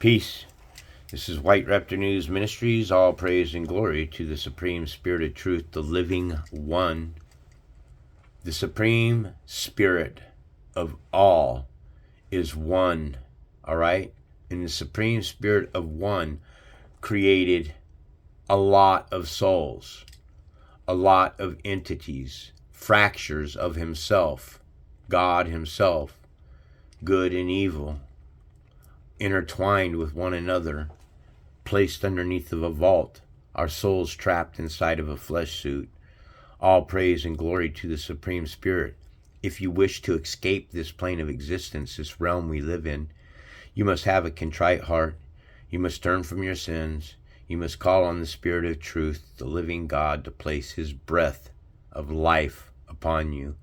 Peace. This is White Raptor News Ministries. All praise and glory to the Supreme Spirit of Truth, the living one. The Supreme Spirit of all is one, all right? And the Supreme Spirit of one created a lot of souls, a lot of entities, fractures of himself, God himself, good and evil, intertwined with one another, placed underneath of a vault, our souls trapped inside of a flesh suit. All praise and glory to the Supreme Spirit. If you wish to escape this plane of existence, this realm we live in, you must have a contrite heart. You must turn from your sins. You must call on the Spirit of Truth, the living God, to place his breath of life upon you.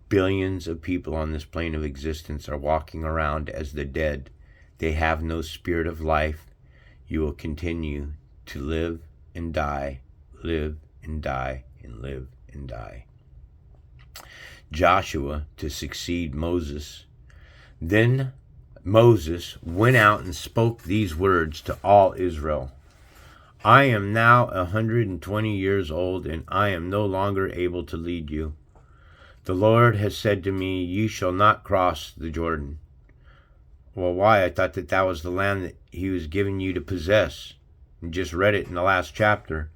Billions of people on this plane of existence are walking around as the dead. They have no spirit of life. You will continue to live and die, live and die, and live and die. Joshua to succeed Moses. Then Moses went out and spoke these words to all Israel. I am now 120 years old, and I am no longer able to lead you. The Lord has said to me, you shall not cross the Jordan. Well, why? I thought that was the land that he was giving you to possess. And just read it in the last chapter.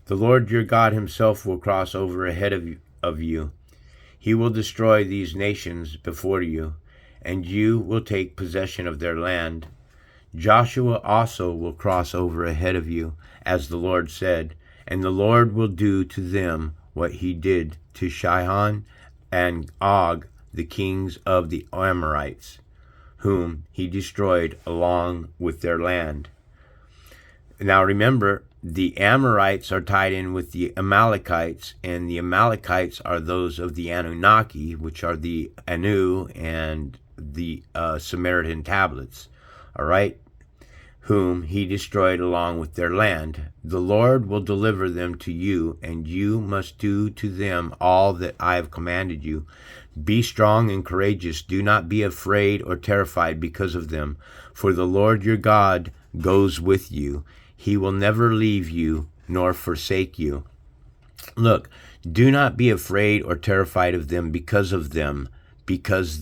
The Lord your God himself will cross over ahead of you. He will destroy these nations before you, and you will take possession of their land. Joshua also will cross over ahead of you, as the Lord said, and the Lord will do to them what he did to Sihon and Og, the kings of the Amorites, whom he destroyed along with their land. Now remember, the Amorites are tied in with the Amalekites, and the Amalekites are those of the Anunnaki, which are the Anu and the Samaritan tablets, all right, whom he destroyed along with their land. The Lord will deliver them to you, and you must do to them all that I have commanded you. Be strong and courageous. Do not be afraid or terrified because of them, for the Lord your God goes with you. He will never leave you nor forsake you. Look, do not be afraid or terrified of them, because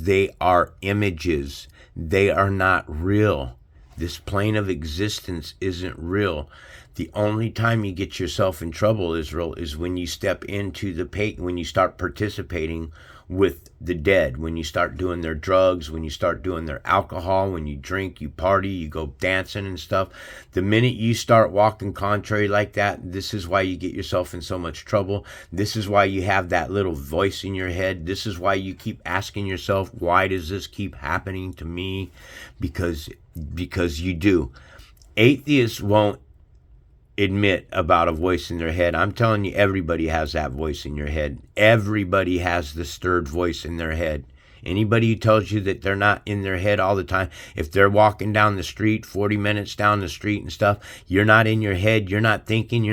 they are images. They are not real. This plane of existence isn't real. The only time you get yourself in trouble, Israel, is when you step into when you start participating with the dead, when you start doing their drugs, when you start doing their alcohol, when you drink, you party, you go dancing and stuff. The minute you start walking contrary like that, this is why you get yourself in so much trouble. This is why you have that little voice in your head. This is why you keep asking yourself, why does this keep happening to me? Because you do. Atheists won't admit about a voice in their head. I'm telling you, everybody has that voice in your head. Everybody has the stirred voice in their head. Anybody who tells you that they're not in their head all the time, if they're walking down the street, 40 minutes down the street and stuff, you're not in your head. You're not thinking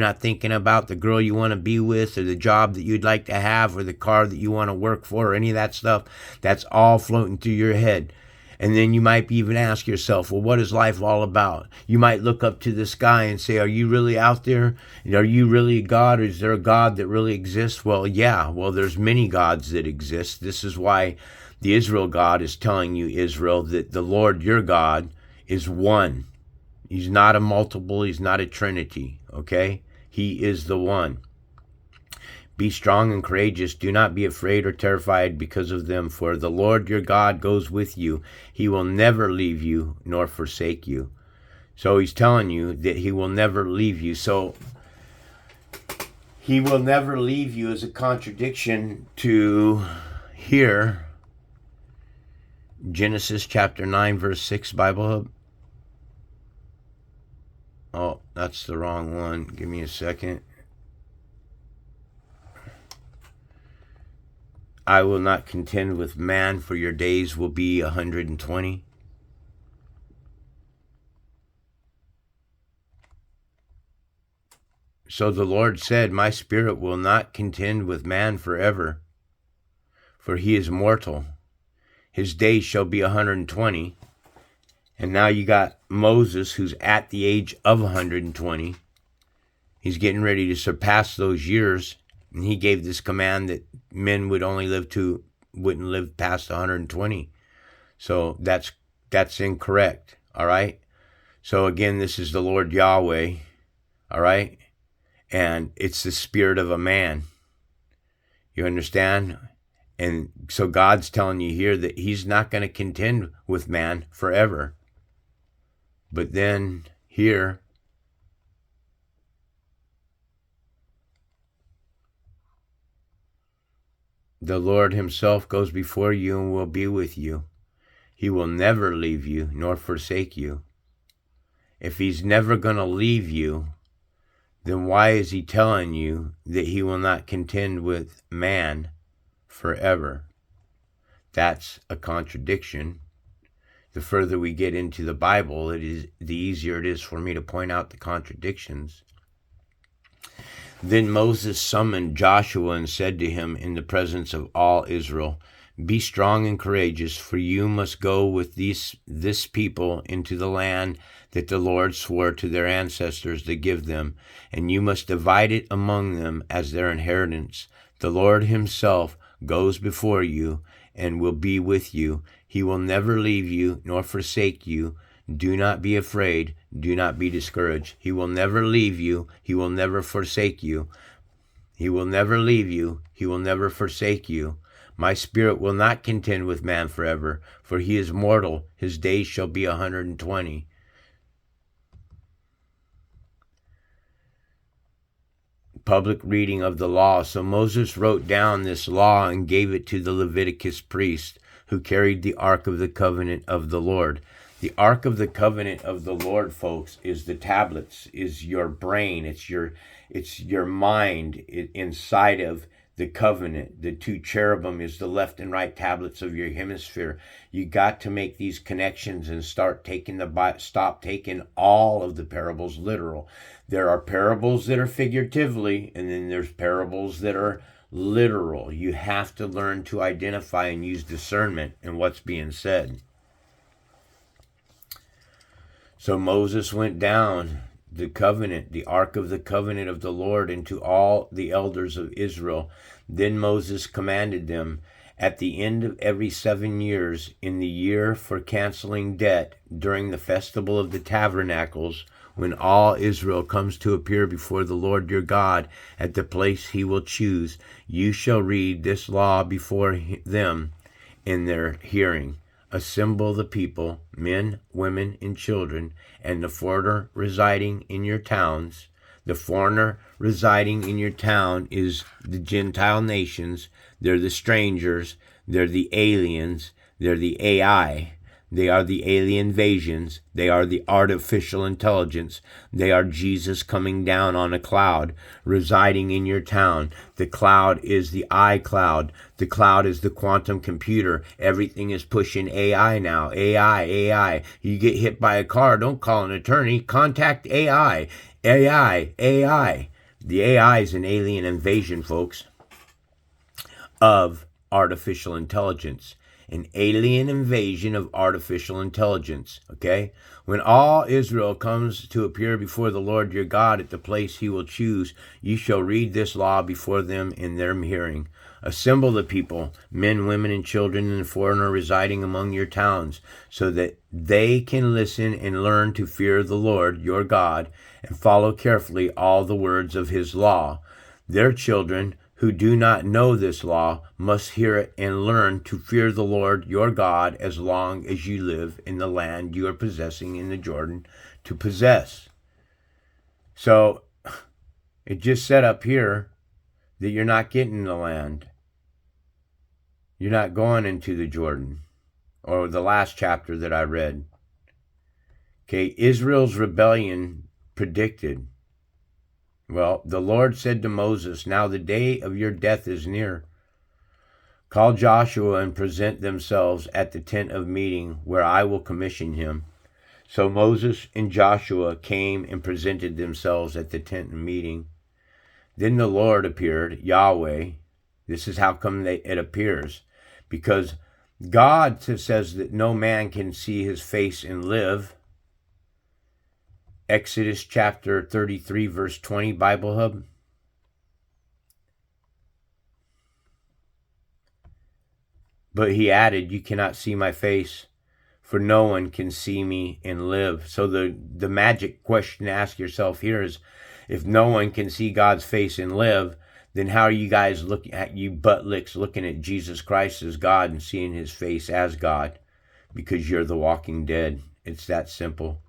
about the girl you want to be with, or the job that you'd like to have, or the car that you want to work for, or any of that stuff. That's all floating through your head. And then you might even ask yourself, well, what is life all about? You might look up to the sky and say, are you really out there? Are you really God? Or is there a God that really exists? Well, yeah. Well, there's many gods that exist. This is why the Israel God is telling you, Israel, that the Lord your God is one. He's not a multiple. He's not a trinity. Okay? He is the one. Be strong and courageous. Do not be afraid or terrified because of them, for the Lord your God goes with you. He will never leave you nor forsake you. So he's telling you that he will never leave you. So he will never leave you is a contradiction to here, Genesis chapter 9, verse 6, Bible Hub. Oh, that's the wrong one. Give me a second. I will not contend with man, for your days will be 120. So the Lord said, my spirit will not contend with man forever, for he is mortal. His days shall be 120. And now you got Moses, who's at the age of 120. He's getting ready to surpass those years. And he gave this command that men wouldn't live past 120. So that's incorrect. All right. So again, this is the Lord Yahweh. All right. And it's the spirit of a man. You understand? And so God's telling you here that he's not going to contend with man forever. But then here, the Lord himself goes before you and will be with you. He will never leave you nor forsake you. If he's never going to leave you, then why is he telling you that he will not contend with man forever? That's a contradiction. The further we get into the Bible, the easier it is for me to point out the contradictions. Then Moses summoned Joshua and said to him in the presence of all Israel, "Be strong and courageous, for you must go with this people into the land that the Lord swore to their ancestors to give them, and you must divide it among them as their inheritance. The Lord himself goes before you and will be with you. He will never leave you nor forsake you. Do not be afraid. Do not be discouraged. He will never leave you. He will never forsake you. He will never leave you. He will never forsake you. My spirit will not contend with man forever, for he is mortal. His days shall be 120. Public reading of the law. So Moses wrote down this law and gave it to the Leviticus priest, who carried the Ark of the Covenant of the Lord. The Ark of the Covenant of the Lord, folks, is the tablets, is your brain, it's your mind inside of the covenant. The two cherubim is the left and right tablets of your hemisphere. You got to make these connections and stop taking all of the parables literal. There are parables that are figuratively, and then there's parables that are literal. You have to learn to identify and use discernment in what's being said. So Moses went down the covenant, the Ark of the Covenant of the Lord, into all the elders of Israel. Then Moses commanded them, at the end of every 7 years, in the year for canceling debt, during the festival of the tabernacles, when all Israel comes to appear before the Lord your God at the place he will choose, you shall read this law before them in their hearing. Assemble the people, men, women, and children, and the foreigner residing in your towns. The foreigner residing in your town is the Gentile nations. They're the strangers. They're the aliens. They're the AI. They are the alien invasions. They are the artificial intelligence. They are Jesus coming down on a cloud, residing in your town. The cloud is the iCloud. The cloud is the quantum computer. Everything is pushing AI now. AI. You get hit by a car, don't call an attorney. Contact AI. AI. The AI is an alien invasion, folks, of artificial intelligence. An alien invasion of artificial intelligence, okay? When all Israel comes to appear before the Lord your God at the place he will choose, you shall read this law before them in their hearing. Assemble the people, men, women, and children, and the foreigner residing among your towns, so that they can listen and learn to fear the Lord your God and follow carefully all the words of his law. Their children who do not know this law must hear it and learn to fear the Lord your God as long as you live in the land you are possessing in the Jordan to possess. So it just said up here that you're not getting the land. You're not going into the Jordan, or the last chapter that I read. Okay, Israel's rebellion predicted. Well, the Lord said to Moses, now the day of your death is near. Call Joshua and present themselves at the tent of meeting, where I will commission him. So Moses and Joshua came and presented themselves at the tent of meeting. Then the Lord appeared, Yahweh. This is how come it appears. Because God says that no man can see his face and live. Exodus chapter 33, verse 20, Bible Hub. But he added, you cannot see my face, for no one can see me and live. So the magic question to ask yourself here is, if no one can see God's face and live, then how are you guys looking at, you butt licks, looking at Jesus Christ as God and seeing his face as God? Because you're the walking dead. It's that simple.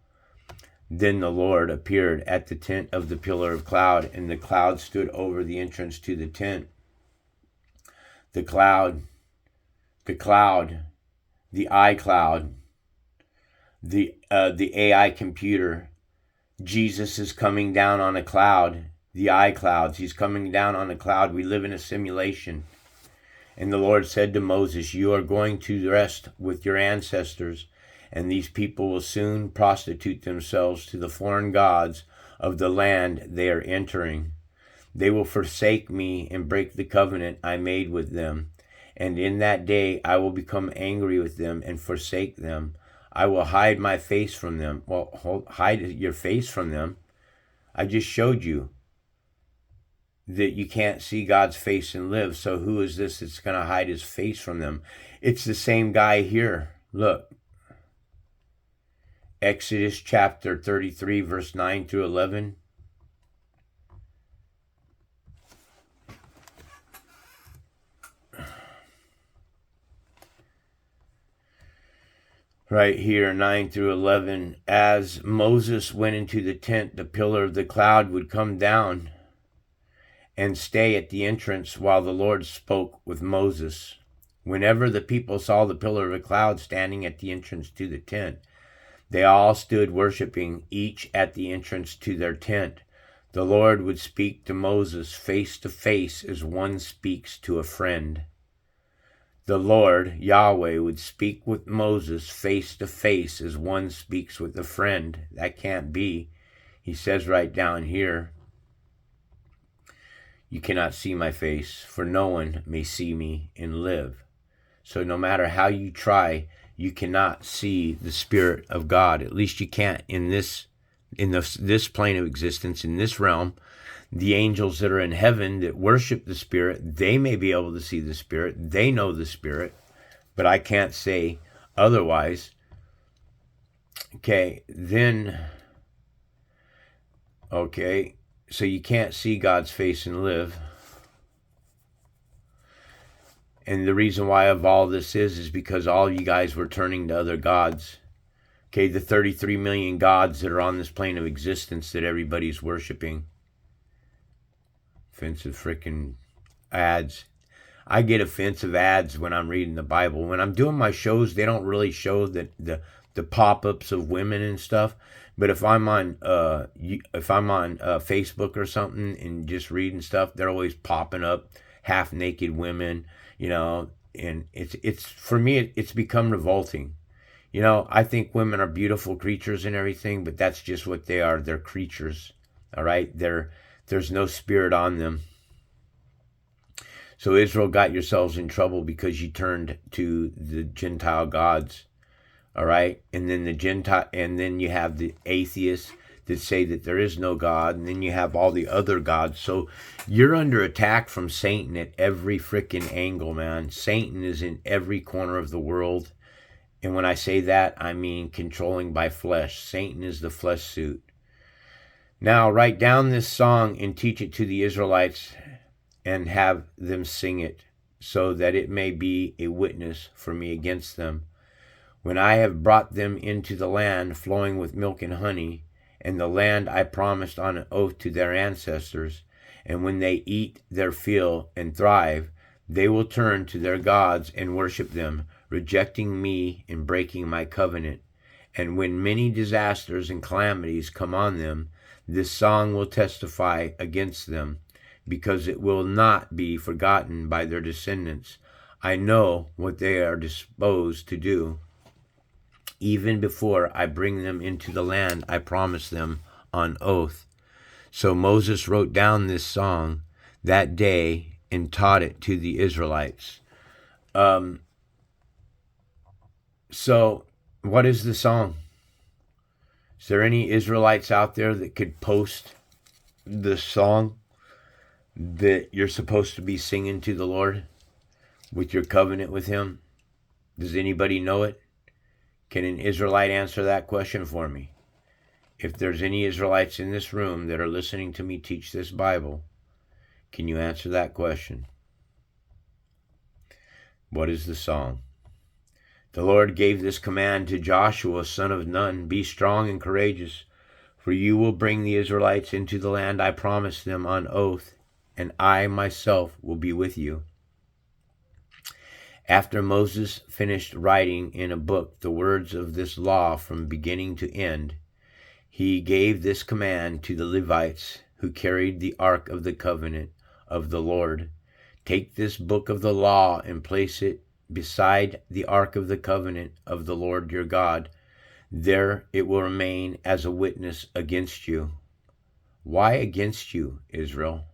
Then the Lord appeared at the tent of the pillar of cloud, and the cloud stood over the entrance to the tent. The cloud, the iCloud, the AI computer. Jesus is coming down on a cloud, the iClouds. He's coming down on a cloud. We live in a simulation. And the Lord said to Moses, you are going to rest with your ancestors, and these people will soon prostitute themselves to the foreign gods of the land they are entering. They will forsake me and break the covenant I made with them. And in that day I will become angry with them and forsake them. I will hide my face from them. Well, hide your face from them. I just showed you that you can't see God's face and live. So who is this that's going to hide his face from them? It's the same guy here. Look. Exodus chapter 33, verse 9 through 11. Right here, 9 through 11. As Moses went into the tent, the pillar of the cloud would come down and stay at the entrance while the Lord spoke with Moses. Whenever the people saw the pillar of a cloud standing at the entrance to the tent, they all stood worshiping, each at the entrance to their tent. The Lord would speak to Moses face to face as one speaks to a friend. The Lord, Yahweh, would speak with Moses face to face as one speaks with a friend. That can't be. He says right down here, you cannot see my face, for no one may see me and live. So no matter how you try, you cannot see the Spirit of God. At least you can't in this plane of existence, in this realm. The angels that are in heaven that worship the Spirit, they may be able to see the Spirit. They know the Spirit, but I can't say otherwise. Okay, so you can't see God's face and live. And the reason why of all this is because all you guys were turning to other gods. Okay, the 33 million gods that are on this plane of existence that everybody's worshiping. Offensive freaking ads. I get offensive ads when I'm reading the Bible. When I'm doing my shows, they don't really show the pop-ups of women and stuff. But if I'm on Facebook or something and just reading stuff, they're always popping up half-naked women, and it's for me it's become revolting. I think women are beautiful creatures and everything, but that's just what they are. They're creatures. All right? There's no spirit on them. So Israel got yourselves in trouble because you turned to the Gentile gods. All right? And then you have the atheists that say that there is no God, and then you have all the other gods. So you're under attack from Satan at every freaking angle, man. Satan is in every corner of the world. And when I say that, I mean controlling by flesh. Satan is the flesh suit. Now, write down this song and teach it to the Israelites and have them sing it, so that it may be a witness for me against them. When I have brought them into the land flowing with milk and honey, and the land I promised on an oath to their ancestors, and when they eat their fill and thrive, they will turn to their gods and worship them, rejecting me and breaking my covenant. And when many disasters and calamities come on them, this song will testify against them, because it will not be forgotten by their descendants. I know what they are disposed to do, even before I bring them into the land I promised them on oath. So Moses wrote down this song that day and taught it to the Israelites. So, what is the song? Is there any Israelites out there that could post the song that you're supposed to be singing to the Lord with your covenant with Him? Does anybody know it? Can an Israelite answer that question for me? If there's any Israelites in this room that are listening to me teach this Bible, can you answer that question? What is the song? The Lord gave this command to Joshua, son of Nun: be strong and courageous, for you will bring the Israelites into the land I promised them on oath, and I myself will be with you. After Moses finished writing in a book the words of this law from beginning to end, he gave this command to the Levites who carried the Ark of the Covenant of the Lord: take this book of the law and place it beside the Ark of the Covenant of the Lord your God. There it will remain as a witness against you. Why against you, Israel?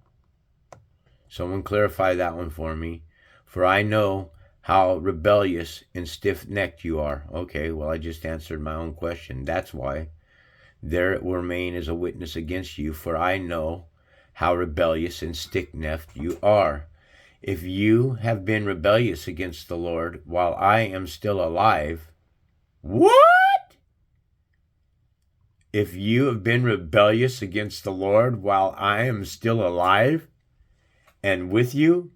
Someone clarify that one for me. For I know how rebellious and stiff-necked you are. Okay, well, I just answered my own question. That's why. There it will remain as a witness against you, for I know how rebellious and stiff-necked you are. If you have been rebellious against the Lord while I am still alive, what? If you have been rebellious against the Lord while I am still alive and with you,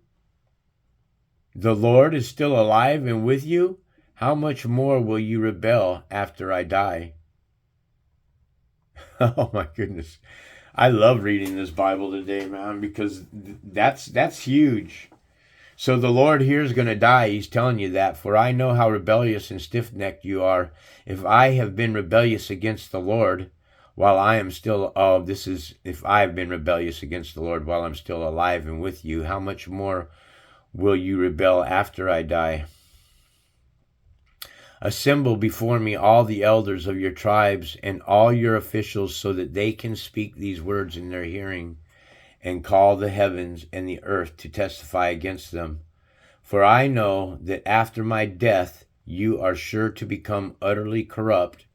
the Lord is still alive and with you, how much more will you rebel after I die? Oh my goodness. I love reading this Bible today, man, because that's huge. So the Lord here is going to die. He's telling you that. For I know how rebellious and stiff-necked you are. If I have been rebellious against the Lord while I am still, if I have been rebellious against the Lord while I'm still alive and with you, how much more will you rebel after I die? Assemble before me all the elders of your tribes and all your officials so that they can speak these words in their hearing, and call the heavens and the earth to testify against them. For I know that after my death you are sure to become utterly corrupt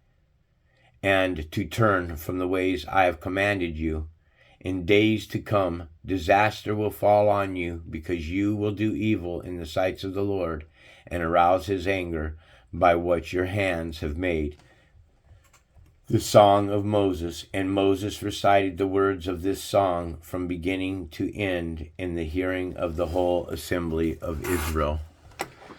and to turn from the ways I have commanded you. In days to come, disaster will fall on you because you will do evil in the sights of the Lord and arouse his anger by what your hands have made. The song of Moses. And Moses recited the words of this song from beginning to end in the hearing of the whole assembly of Israel.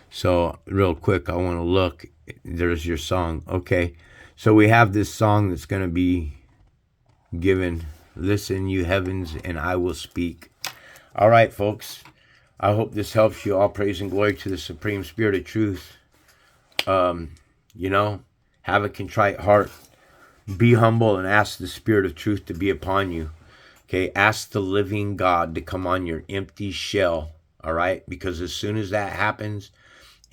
So real quick, I want to look. There's your song. Okay, so we have this song that's going to be given. Listen, you heavens, and I will speak. All right, folks. I hope this helps you. All praise and glory to the Supreme Spirit of Truth. Have a contrite heart. Be humble and ask the Spirit of Truth to be upon you. Okay, ask the living God to come on your empty shell. All right, because as soon as that happens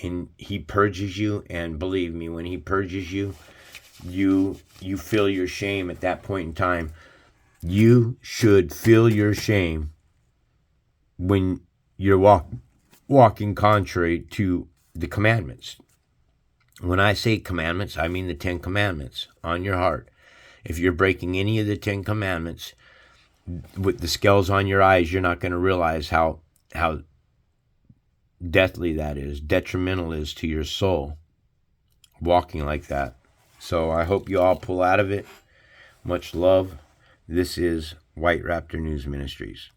and he purges you, and believe me, when he purges you, you feel your shame at that point in time. You should feel your shame when you're walking contrary to the commandments. When I say commandments, I mean the 10 commandments on your heart. If you're breaking any of the 10 commandments with the scales on your eyes, you're not going to realize how deathly that is, detrimental is to your soul, walking like that. So I hope you all pull out of it. Much love. This is White Raptor News Ministries.